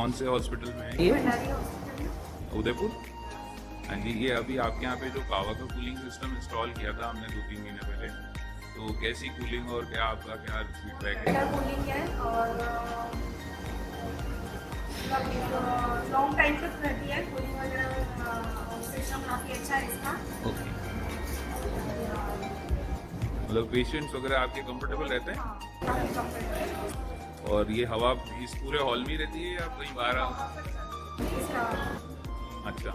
कौन से हॉस्पिटल में है ये? भंडारी हॉस्पिटल। उदयपुर। हाँ जी, ये अभी आपके यहाँ पे जो कावा का कूलिंग सिस्टम इंस्टॉल किया था हमने 2-3 महीने पहले, तो कैसी कूलिंग और क्या आपका क्या फीडबैक है? बेटर कूलिंग है और लॉन्ग टाइम तक रहती है कूलिंग वगैरह, सिस्टम काफ़ी अच्छा है इसका। ओके, मतलब पेशेंट्स वगैरह आपके कंफर्टेबल रहते हैं? हाँ, काफ़ी कंफर्टेबल है। और ये हवा इस पूरे हॉल में ही रहती है या कहीं बाहर? इसका अच्छा,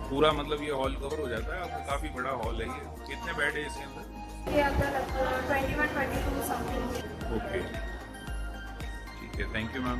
पूरा मतलब ये हॉल कवर हो जाता है आपका? काफ़ी बड़ा हॉल है ये। कितने बेड है इसके अंदर? ये अंदर 21-22 समथिंग। ओके, ठीक है, थैंक यू मैम।